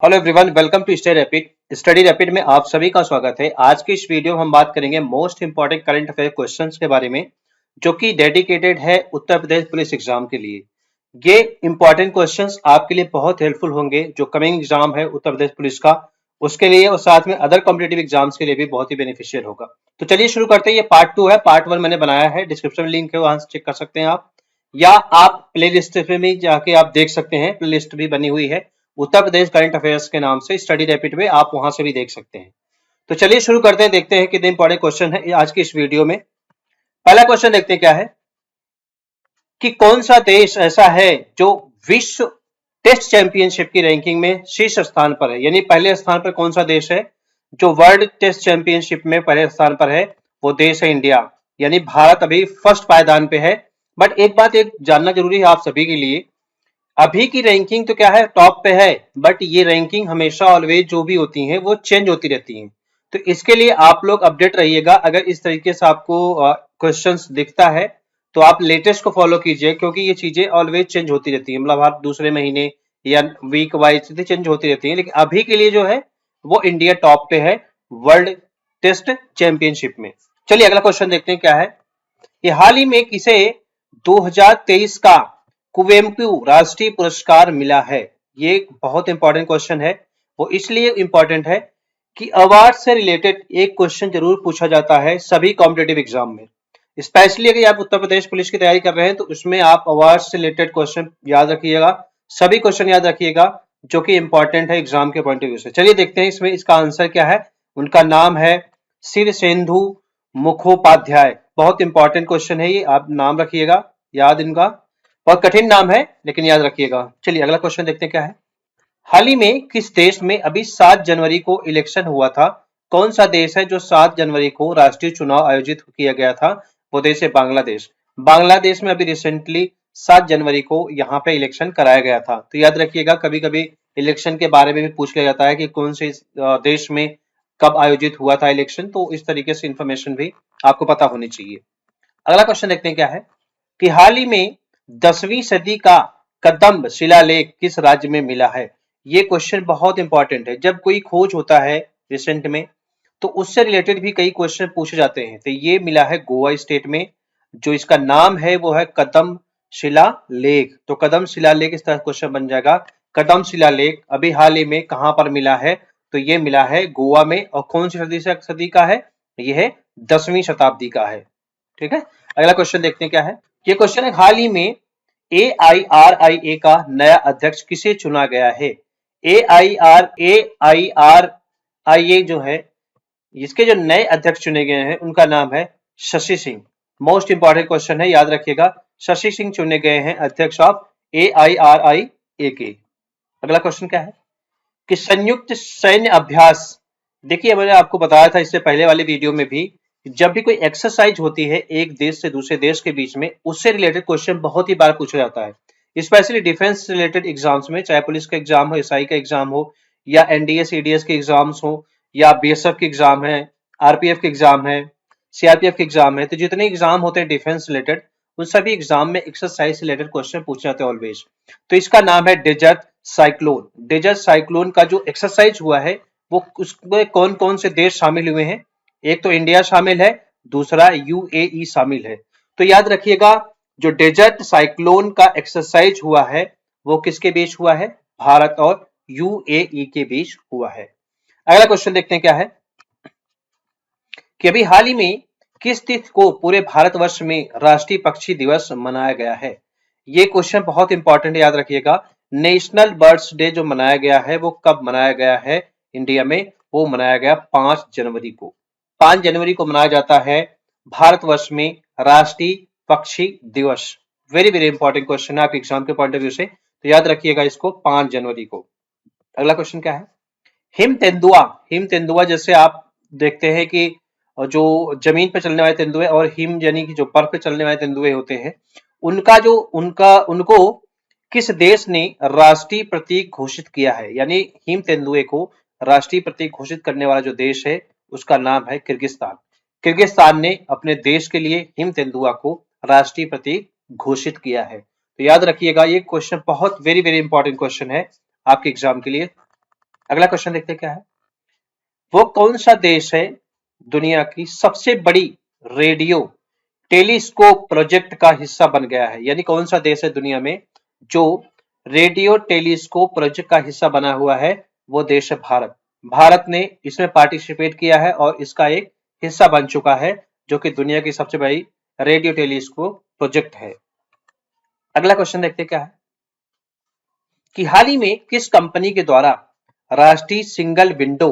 Hello everyone, welcome to study rapid में आप सभी का स्वागत है। आज की इस वीडियो में हम बात करेंगे most important current affair questions के बारे में, जो कि डेडिकेटेड है उत्तर प्रदेश पुलिस एग्जाम के लिए। ये इंपॉर्टेंट क्वेश्चंस आपके लिए बहुत हेल्पफुल होंगे, जो कमिंग एग्जाम है उत्तर प्रदेश पुलिस का उसके लिए, और साथ में अदर कॉम्पिटेटिव एग्जाम्स के लिए भी बहुत ही बेनिफिशियल होगा। तो चलिए शुरू करते हैं। ये पार्ट 2 है, पार्ट 1 मैंने बनाया है, डिस्क्रिप्शन में लिंक है, वहां से चेक कर सकते हैं आप, या आप प्ले लिस्ट में भी जाके आप देख सकते हैं। प्ले लिस्ट भी बनी हुई है उत्तर प्रदेश करंट अफेयर्स के नाम से, स्टडी रैपिड में, आप वहां से भी देख सकते हैं। तो चलिए शुरू करते हैं, देखते हैं कितने इंपॉर्टेंट क्वेश्चन है आज की इस वीडियो में। पहला क्वेश्चन देखते हैं क्या है कि कौन सा देश ऐसा है जो विश्व टेस्ट चैंपियनशिप की रैंकिंग में शीर्ष स्थान पर है। यानी पहले स्थान पर कौन सा देश है जो वर्ल्ड टेस्ट चैंपियनशिप में पहले स्थान पर है, वो देश है इंडिया। यानी भारत अभी फर्स्ट पायदान पे है। बट एक बात एक जानना जरूरी है आप सभी के लिए, अभी की रैंकिंग तो क्या है, टॉप पे है, बट ये रैंकिंग हमेशा ऑलवेज जो भी होती है वो चेंज होती रहती है। तो इसके लिए आप लोग अपडेट रहिएगा। अगर इस तरीके से आपको क्वेश्चंस दिखता है तो आप लेटेस्ट को फॉलो कीजिए, क्योंकि ये चीजें ऑलवेज चेंज होती रहती है। मतलब आप दूसरे महीने या वीक वाइज चेंज होती रहती है, लेकिन अभी के लिए जो है वो इंडिया टॉप पे है वर्ल्ड टेस्ट चैंपियनशिप में। चलिए अगला क्वेश्चन देखते हैं क्या है। ये हाल ही में किसे 2023 का कुवेम्पू राष्ट्रीय पुरस्कार मिला है। ये एक बहुत इंपॉर्टेंट क्वेश्चन है। वो इसलिए इंपॉर्टेंट है कि अवार्ड से रिलेटेड एक क्वेश्चन जरूर पूछा जाता है सभी कॉम्पिटेटिव एग्जाम में। स्पेशली अगर आप उत्तर प्रदेश पुलिस की तैयारी कर रहे हैं तो उसमें आप अवार्ड से रिलेटेड क्वेश्चन याद रखिएगा, सभी क्वेश्चन याद रखिएगा जो कि इंपॉर्टेंट है एग्जाम के पॉइंट ऑफ व्यू से। चलिए देखते हैं इसमें इसका आंसर क्या है। उनका नाम है शीर्षेंदु मुखोपाध्याय। बहुत इंपॉर्टेंट क्वेश्चन है ये, आप नाम रखिएगा याद इनका। बहुत कठिन नाम है लेकिन याद रखिएगा। चलिए अगला क्वेश्चन देखते हैं क्या है। हाल ही में किस देश में अभी 7 जनवरी को इलेक्शन हुआ था। कौन सा देश है जो 7 जनवरी को राष्ट्रीय चुनाव आयोजित किया गया था। वो देश है बांग्लादेश। बांग्लादेश में अभी रिसेंटली 7 जनवरी को यहाँ पे इलेक्शन कराया गया था। तो याद रखिएगा, कभी कभी इलेक्शन के बारे में भी पूछ लिया जाता है कि कौन से देश में कब आयोजित हुआ था इलेक्शन, तो इस तरीके से इंफॉर्मेशन भी आपको पता होनी चाहिए। अगला क्वेश्चन देखते हैं क्या है कि हाल ही में 10वीं सदी का कदम्ब शिलालेख किस राज्य में मिला है। ये क्वेश्चन बहुत इंपॉर्टेंट है। जब कोई खोज होता है रिसेंट में तो उससे रिलेटेड भी कई क्वेश्चन पूछे जाते हैं। तो ये मिला है गोवा स्टेट में। जो इसका नाम है वो है कदम्ब शिलालेख। तो कदम्ब शिलालेख इस तरह क्वेश्चन बन जाएगा। कदम्ब शिलालेख अभी हाल ही में कहां पर मिला है, तो ये मिला है गोवा में। और कौन सी सदी का है, ये है 10वीं शताब्दी का है। ठीक है, अगला क्वेश्चन देखते हैं क्या है। ये क्वेश्चन है, हाल ही में AIRIA का नया अध्यक्ष किसे चुना गया है। AIRIA जो है, इसके जो नए अध्यक्ष चुने गए हैं उनका नाम है Shashi Singh. Most important question है, याद रखिएगा। शशि सिंह चुने गए हैं अध्यक्ष ऑफ AIRIA के। अगला क्वेश्चन क्या है कि संयुक्त सैन्य अभ्यास, देखिए मैंने आपको बताया था इससे पहले वाले वीडियो में भी, जब भी कोई एक्सरसाइज होती है एक देश से दूसरे देश के बीच में, उससे रिलेटेड क्वेश्चन बहुत ही बार पूछा जाता है। स्पेशली डिफेंस रिलेटेड एग्जाम्स में, चाहे पुलिस का एग्जाम हो, SI का एग्जाम हो, या NDA CDS के एग्जाम्स हो, या BSF के एग्जाम है, RPF के एग्जाम है, CRPF के एग्जाम है। तो जितने एग्जाम होते हैं डिफेंस रिलेटेड, उन सभी एग्जाम में एक्सरसाइज रिलेटेड क्वेश्चन पूछे जाते हैं ऑलवेज। तो इसका नाम है डेजर्ट साइक्लोन। डेजर्ट साइक्लोन का जो एक्सरसाइज हुआ है वो उसमें कौन कौन से देश शामिल हुए हैं। एक तो इंडिया शामिल है, दूसरा UAE शामिल है। तो याद रखिएगा, जो डेजर्ट साइक्लोन का एक्सरसाइज हुआ है वो किसके बीच हुआ है, भारत और UAE के बीच हुआ है। अगला क्वेश्चन देखते हैं क्या है कि अभी हाल ही में किस तिथि को पूरे भारतवर्ष में राष्ट्रीय पक्षी दिवस मनाया गया है। ये क्वेश्चन बहुत इंपॉर्टेंट है, याद रखिएगा। नेशनल बर्ड्स डे जो मनाया गया है वो कब मनाया गया है इंडिया में, वो मनाया गया 5 जनवरी को। 5 जनवरी को मनाया जाता है भारतवर्ष में राष्ट्रीय पक्षी दिवस। वेरी वेरी इंपॉर्टेंट क्वेश्चन है आपके एग्जाम के पॉइंट ऑफ व्यू से, तो याद रखिएगा इसको, 5 जनवरी को। अगला क्वेश्चन क्या है, हिम तेंदुआ। हिम तेंदुआ जैसे आप देखते हैं कि जो जमीन पर चलने वाले तेंदुए और हिम यानी कि जो बर्फ पे चलने वाले तेंदुए होते हैं, उनको किस देश ने राष्ट्रीय प्रतीक घोषित किया है। यानी हिम तेंदुए को राष्ट्रीय प्रतीक घोषित करने वाला जो देश है उसका नाम है किर्गिस्तान। किर्गिस्तान ने अपने देश के लिए हिम तेंदुआ को राष्ट्रीय प्रतीक घोषित किया है। तो याद रखिएगा, ये क्वेश्चन बहुत वेरी वेरी इंपॉर्टेंट क्वेश्चन है आपके एग्जाम के लिए। अगला क्वेश्चन देखते हैं क्या है। वो कौन सा देश है दुनिया की सबसे बड़ी रेडियो टेलीस्कोप प्रोजेक्ट का हिस्सा बन गया है? यानी कौन सा देश है दुनिया में जो रेडियो टेलीस्कोप प्रोजेक्ट का हिस्सा बना हुआ है? वो देश है भारत। भारत ने इसमें पार्टिसिपेट किया है और इसका एक हिस्सा बन चुका है, जो कि दुनिया की सबसे बड़ी रेडियो टेलीस्कोप प्रोजेक्ट है। अगला क्वेश्चन देखते हैं क्या है कि हाल ही में किस कंपनी के द्वारा राष्ट्रीय single window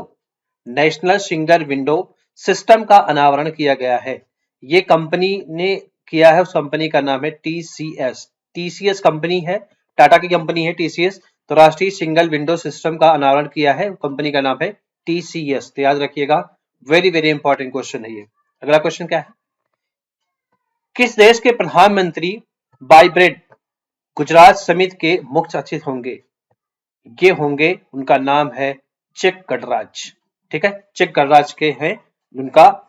national single window system का अनावरण किया गया है? ये कंपनी ने किया है, उस कंपनी का नाम है टीसीएस। टीसीएस कंपनी है, टाटा की कंपनी है टीसीएस। तो राष्ट्रीय सिंगल विंडो सिस्टम का अनावरण किया है, कंपनी का नाम है टीसीएस। तो याद रखिएगा, वेरी वेरी इंपॉर्टेंट क्वेश्चन है ये। अगला क्वेश्चन क्या है, किस देश के प्रधानमंत्री वाइब्रेंट गुजरात समिट के मुख्य अतिथि होंगे? ये होंगे, उनका नाम है चेक गणराज। ठीक है, चेक गणराज के हैं, उनका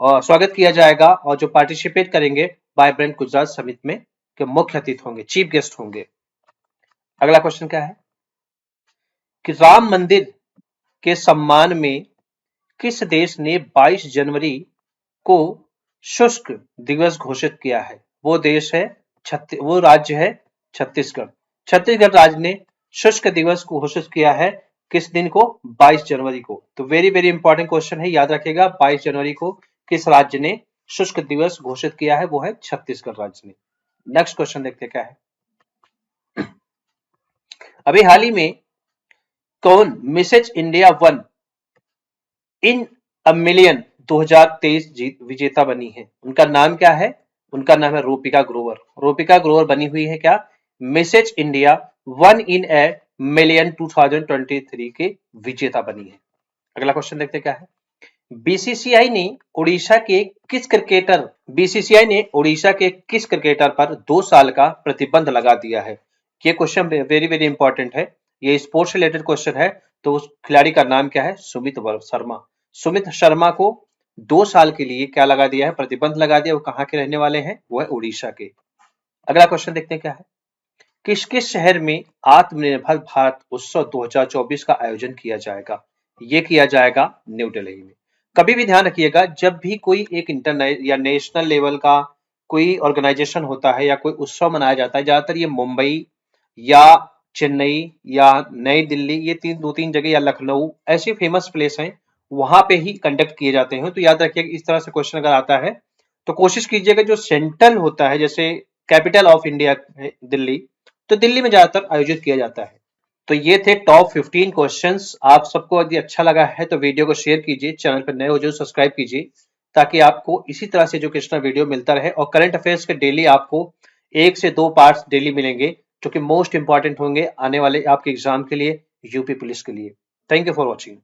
स्वागत किया जाएगा और जो पार्टिसिपेट करेंगे वाइब्रेंट गुजरात समिट में के मुख्य अतिथि होंगे, चीफ गेस्ट होंगे। अगला क्वेश्चन क्या है कि राम मंदिर के सम्मान में किस देश ने 22 जनवरी को शुष्क दिवस घोषित किया है? वो देश है वो राज्य है छत्तीसगढ़। छत्तीसगढ़ राज्य ने शुष्क दिवस को घोषित किया है किस दिन को? 22 जनवरी को। तो वेरी वेरी इंपॉर्टेंट क्वेश्चन है, याद रखिएगा 22 जनवरी को किस राज्य ने शुष्क दिवस घोषित किया है? वो है छत्तीसगढ़ राज्य ने। नेक्स्ट क्वेश्चन देखते क्या है, अभी हाल ही में कौन Mrs India 1 in a million 2023 विजेता बनी है? उनका नाम क्या है? उनका नाम है रूपिका ग्रोवर। रूपिका ग्रोवर बनी हुई है क्या? Mrs India 1 in a million 2023 के विजेता बनी है। अगला क्वेश्चन देखते क्या है, बीसीसीआई ने उड़ीसा के किस क्रिकेटर बीसीसीआई ने उड़ीसा के किस क्रिकेटर पर 2 साल का प्रतिबंध लगा दिया है? ये क्वेश्चन वेरी वेरी इंपॉर्टेंट है, ये स्पोर्ट्स से रिलेटेड क्वेश्चन है। तो उस खिलाड़ी का नाम क्या है? सुमित शर्मा। सुमित शर्मा को 2 साल के लिए क्या लगा दिया है? प्रतिबंध लगा दिया। वो कहाँ के रहने वाले हैं? वो है उड़ीसा के। अगला क्वेश्चन देखते हैं क्या है, किस किस शहर में आत्मनिर्भर भारत उत्सव 2024 का आयोजन किया जाएगा? ये किया जाएगा न्यू दिल्ली में। कभी भी ध्यान रखिएगा, जब भी कोई एक इंटरनेशनल या नेशनल लेवल का कोई ऑर्गेनाइजेशन होता है या कोई उत्सव मनाया जाता है, ज्यादातर ये मुंबई या चेन्नई या नई दिल्ली, ये दो तीन जगह, या लखनऊ, ऐसे फेमस प्लेस हैं, वहां पे ही कंडक्ट किए जाते हैं। तो याद रखिएगा, इस तरह से क्वेश्चन अगर आता है तो कोशिश कीजिएगा जो सेंट्रल होता है, जैसे कैपिटल ऑफ इंडिया दिल्ली, तो दिल्ली में ज्यादातर आयोजित किया जाता है। तो ये थे टॉप 15 क्वेश्चंस। आप सबको यदि अच्छा लगा है तो वीडियो को शेयर कीजिए, चैनल पर नए हो जो सब्सक्राइब कीजिए, ताकि आपको इसी तरह से एजुकेशनल वीडियो मिलता रहे। और करंट अफेयर्स के डेली आपको 1 से 2 पार्ट्स डेली मिलेंगे, जो कि मोस्ट इंपॉर्टेंट होंगे आने वाले आपके एग्जाम के लिए, यूपी पुलिस के लिए। Thank you for watching.